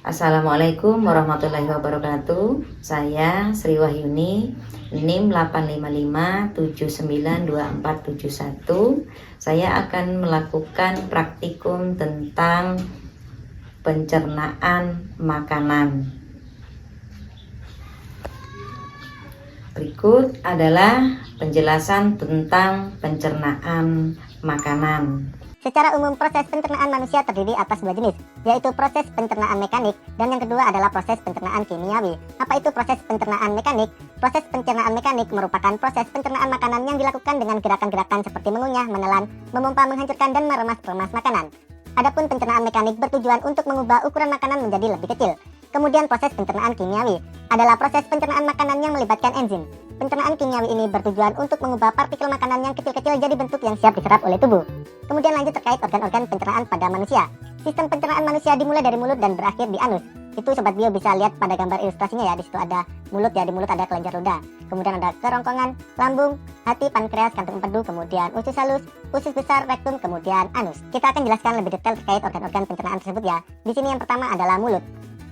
Assalamualaikum warahmatullahi wabarakatuh. Saya Sri Wahyuni, NIM 855792471. Saya akan melakukan praktikum tentang pencernaan makanan. Berikut adalah penjelasan tentang pencernaan makanan. Secara umum, proses pencernaan manusia terdiri atas dua jenis, yaitu proses pencernaan mekanik dan yang kedua adalah proses pencernaan kimiawi. Apa itu proses pencernaan mekanik? Proses pencernaan mekanik merupakan proses pencernaan makanan yang dilakukan dengan gerakan-gerakan seperti mengunyah, menelan, memompa, menghancurkan, dan meremas-remas makanan. Adapun pencernaan mekanik bertujuan untuk mengubah ukuran makanan menjadi lebih kecil. Kemudian proses pencernaan kimiawi adalah proses pencernaan makanan yang melibatkan enzim. Pencernaan kimiawi ini bertujuan untuk mengubah partikel makanan yang kecil-kecil jadi bentuk yang siap diserap oleh tubuh. Kemudian lanjut terkait organ-organ pencernaan pada manusia. Sistem pencernaan manusia dimulai dari mulut dan berakhir di anus. Itu Sobat Bio bisa lihat pada gambar ilustrasinya ya. Di situ ada mulut ya, di mulut ada kelenjar ludah. Kemudian ada kerongkongan, lambung, hati, pankreas, kantung empedu, kemudian usus halus, usus besar, rektum, kemudian anus. Kita akan jelaskan lebih detail terkait organ-organ pencernaan tersebut ya. Di sini yang pertama adalah mulut.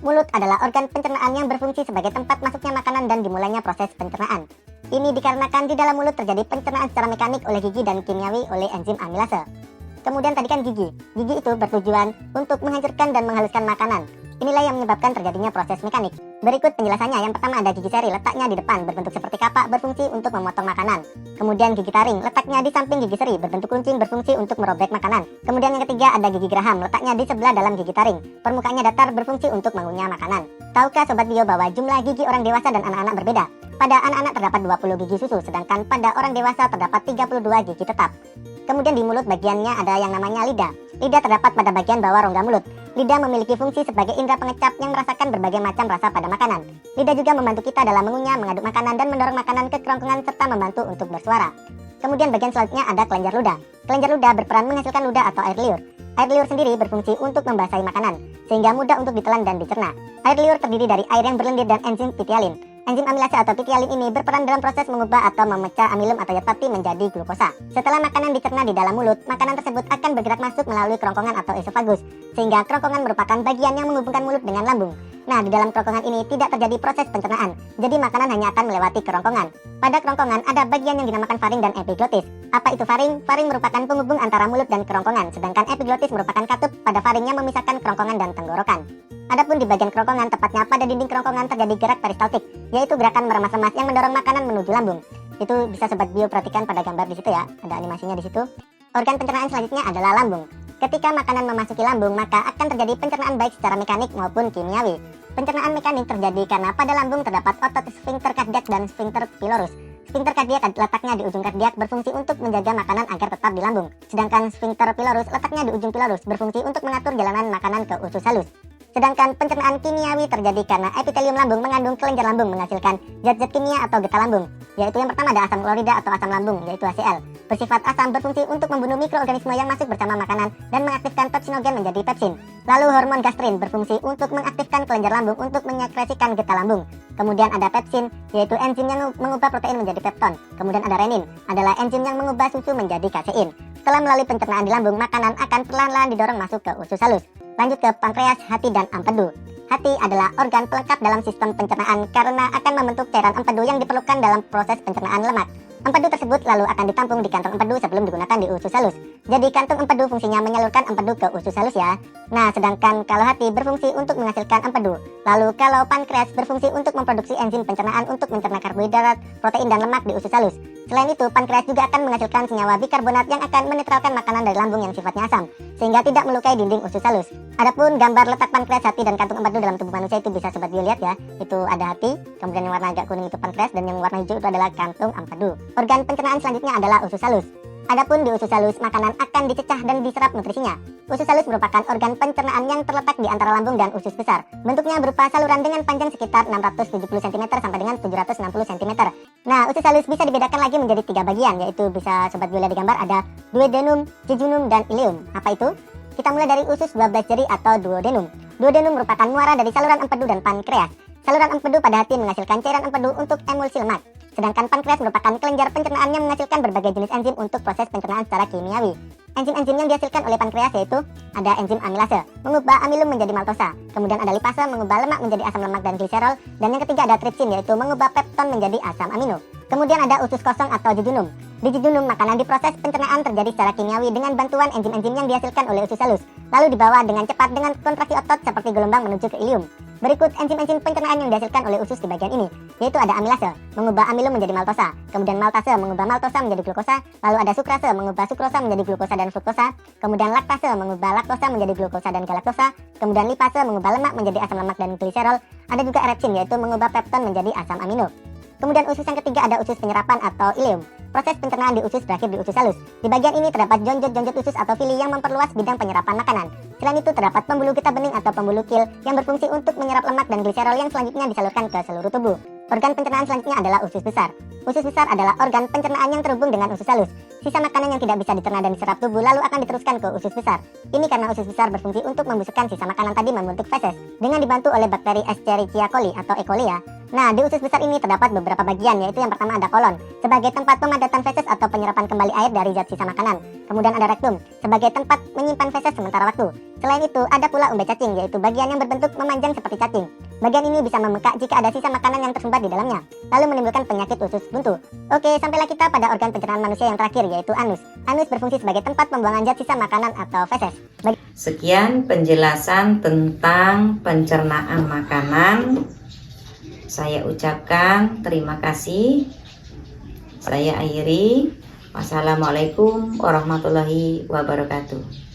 Mulut adalah organ pencernaan yang berfungsi sebagai tempat masuknya makanan dan dimulainya proses pencernaan. Ini dikarenakan di dalam mulut terjadi pencernaan secara mekanik oleh gigi dan kimiawi oleh enzim amilase. Kemudian tadi kan gigi. Gigi itu bertujuan untuk menghancurkan dan menghaluskan makanan. Inilah yang menyebabkan terjadinya proses mekanik. Berikut penjelasannya. Yang pertama ada gigi seri, letaknya di depan, berbentuk seperti kapak, berfungsi untuk memotong makanan. Kemudian gigi taring, letaknya di samping gigi seri, berbentuk runcing, berfungsi untuk merobek makanan. Kemudian yang ketiga ada gigi geraham, letaknya di sebelah dalam gigi taring. Permukaannya datar, berfungsi untuk mengunyah makanan. Tahukah Sobat Bio bahwa jumlah gigi orang dewasa dan anak-anak berbeda? Pada anak-anak terdapat 20 gigi susu, sedangkan pada orang dewasa terdapat 32 gigi tetap. Kemudian di mulut bagiannya ada yang namanya lidah. Lidah terdapat pada bagian bawah rongga mulut. Lidah memiliki fungsi sebagai indera pengecap yang merasakan berbagai macam rasa pada makanan. Lidah juga membantu kita dalam mengunyah, mengaduk makanan, dan mendorong makanan ke kerongkongan serta membantu untuk bersuara. Kemudian bagian selanjutnya ada kelenjar ludah. Kelenjar ludah berperan menghasilkan ludah atau air liur. Air liur sendiri berfungsi untuk membasahi makanan, sehingga mudah untuk ditelan dan dicerna. Air liur terdiri dari air yang berlendir dan enzim pitialin. Enzim amilase atau pitialin ini berperan dalam proses mengubah atau memecah amilum atau zat pati menjadi glukosa. Setelah makanan dicerna di dalam mulut, makanan tersebut akan bergerak masuk melalui kerongkongan atau esofagus, sehingga kerongkongan merupakan bagian yang menghubungkan mulut dengan lambung. Nah, di dalam kerongkongan ini tidak terjadi proses pencernaan, jadi makanan hanya akan melewati kerongkongan. Pada kerongkongan ada bagian yang dinamakan faring dan epiglotis. Apa itu faring? Faring merupakan penghubung antara mulut dan kerongkongan, sedangkan epiglotis merupakan katup pada faring yang memisahkan kerongkongan dan tenggorokan. Adapun di bagian kerongkongan, tepatnya pada dinding kerongkongan terjadi gerak peristaltik, yaitu gerakan meremas-remas yang mendorong makanan menuju lambung. Itu bisa Sobat Bio perhatikan pada gambar di situ ya, ada animasinya di situ. Organ pencernaan selanjutnya adalah lambung. Ketika makanan memasuki lambung, maka akan terjadi pencernaan baik secara mekanik maupun kimiawi. Pencernaan mekanik terjadi karena pada lambung terdapat otot sphincter kardiak dan sphincter pylorus. Sphincter kardiak letaknya di ujung kardiak berfungsi untuk menjaga makanan agar tetap di lambung. Sedangkan sphincter pylorus letaknya di ujung pylorus berfungsi untuk mengatur jalanan makanan ke usus halus. Sedangkan pencernaan kimiawi terjadi karena epitelium lambung mengandung kelenjar lambung menghasilkan zat-zat kimia atau getah lambung, yaitu yang pertama ada asam klorida atau asam lambung, yaitu HCl. Bersifat asam, berfungsi untuk membunuh mikroorganisme yang masuk bersama makanan dan mengaktifkan pepsinogen menjadi pepsin. Lalu hormon gastrin berfungsi untuk mengaktifkan kelenjar lambung untuk menyekresikan getah lambung. Kemudian ada pepsin, yaitu enzim yang mengubah protein menjadi pepton. Kemudian ada renin, adalah enzim yang mengubah susu menjadi kasein. Setelah melalui pencernaan di lambung, makanan akan perlahan-lahan didorong masuk ke usus halus. Lanjut ke pankreas, hati, dan empedu. Hati adalah organ pelengkap dalam sistem pencernaan karena akan membentuk cairan empedu yang diperlukan dalam proses pencernaan lemak. Empedu tersebut lalu akan ditampung di kantong empedu sebelum digunakan di usus halus. Jadi kantung empedu fungsinya menyalurkan empedu ke usus halus ya. Nah, sedangkan kalau hati berfungsi untuk menghasilkan empedu. Lalu kalau pankreas berfungsi untuk memproduksi enzim pencernaan untuk mencerna karbohidrat, protein, dan lemak di usus halus. Selain itu, pankreas juga akan menghasilkan senyawa bikarbonat yang akan menetralkan makanan dari lambung yang sifatnya asam, sehingga tidak melukai dinding usus halus. Adapun gambar letak pankreas, hati, dan kantung empedu dalam tubuh manusia itu bisa Sobat Bio lihat ya. Itu ada hati, kemudian yang warna agak kuning itu pankreas, dan yang warna hijau itu adalah kantung empedu. Organ pencernaan selanjutnya adalah usus halus. Adapun di usus halus, makanan akan dicecah dan diserap nutrisinya. Usus halus merupakan organ pencernaan yang terletak di antara lambung dan usus besar. Bentuknya berupa saluran dengan panjang sekitar 670 cm sampai dengan 760 cm. Nah, usus halus bisa dibedakan lagi menjadi 3 bagian, yaitu bisa Sobat Bio lihat di gambar ada duodenum, jejunum, dan ileum. Apa itu? Kita mulai dari usus 12 jari atau duodenum. Duodenum merupakan muara dari saluran empedu dan pankreas. Saluran empedu pada hati menghasilkan cairan empedu untuk emulsi lemak. Sedangkan pankreas merupakan kelenjar pencernaan yang menghasilkan berbagai jenis enzim untuk proses pencernaan secara kimiawi. Enzim-enzim yang dihasilkan oleh pankreas yaitu ada enzim amilase, mengubah amilum menjadi maltosa. Kemudian ada lipase, mengubah lemak menjadi asam lemak dan gliserol. Dan yang ketiga ada tripsin, yaitu mengubah pepton menjadi asam amino. Kemudian ada usus kosong atau jejunum. Di jejunum, makanan di proses pencernaan terjadi secara kimiawi dengan bantuan enzim-enzim yang dihasilkan oleh usus halus, lalu dibawa dengan cepat dengan kontraksi otot seperti gelombang menuju ke ilium. Berikut enzim-enzim pencernaan yang dihasilkan oleh usus di bagian ini, yaitu ada amilase, mengubah amilum menjadi maltosa, kemudian maltase, mengubah maltosa menjadi glukosa, lalu ada sukrase, mengubah sukrosa menjadi glukosa dan fruktosa, kemudian laktase, mengubah laktosa menjadi glukosa dan galaktosa, kemudian lipase, mengubah lemak menjadi asam lemak dan gliserol, ada juga erepsin, yaitu mengubah pepton menjadi asam amino. Kemudian usus yang ketiga ada usus penyerapan atau ileum. Proses pencernaan di usus berakhir di usus halus. Di bagian ini terdapat jonjot-jonjot usus atau villi yang memperluas bidang penyerapan makanan. Selain itu terdapat pembuluh getah bening atau pembuluh kil yang berfungsi untuk menyerap lemak dan gliserol yang selanjutnya disalurkan ke seluruh tubuh. Organ pencernaan selanjutnya adalah usus besar. Usus besar adalah organ pencernaan yang terhubung dengan usus halus. Sisa makanan yang tidak bisa dicerna dan diserap tubuh lalu akan diteruskan ke usus besar. Ini karena usus besar berfungsi untuk membusukkan sisa makanan tadi membentuk feses dengan dibantu oleh bakteri Escherichia coli atau E. coli ya. Nah, di usus besar ini terdapat beberapa bagian, yaitu yang pertama ada kolon, sebagai tempat pemadatan feses atau penyerapan kembali air dari zat sisa makanan. Kemudian ada rektum, sebagai tempat menyimpan feses sementara waktu. Selain itu, ada pula umbai cacing, yaitu bagian yang berbentuk memanjang seperti cacing. Bagian ini bisa membengkak jika ada sisa makanan yang tersumbat di dalamnya, lalu menimbulkan penyakit usus buntu. Oke, sampailah kita pada organ pencernaan manusia yang terakhir, yaitu anus. Anus berfungsi sebagai tempat pembuangan zat sisa makanan atau feses. Sekian penjelasan tentang pencernaan makanan. Saya ucapkan terima kasih. Saya akhiri. Wassalamualaikum warahmatullahi wabarakatuh.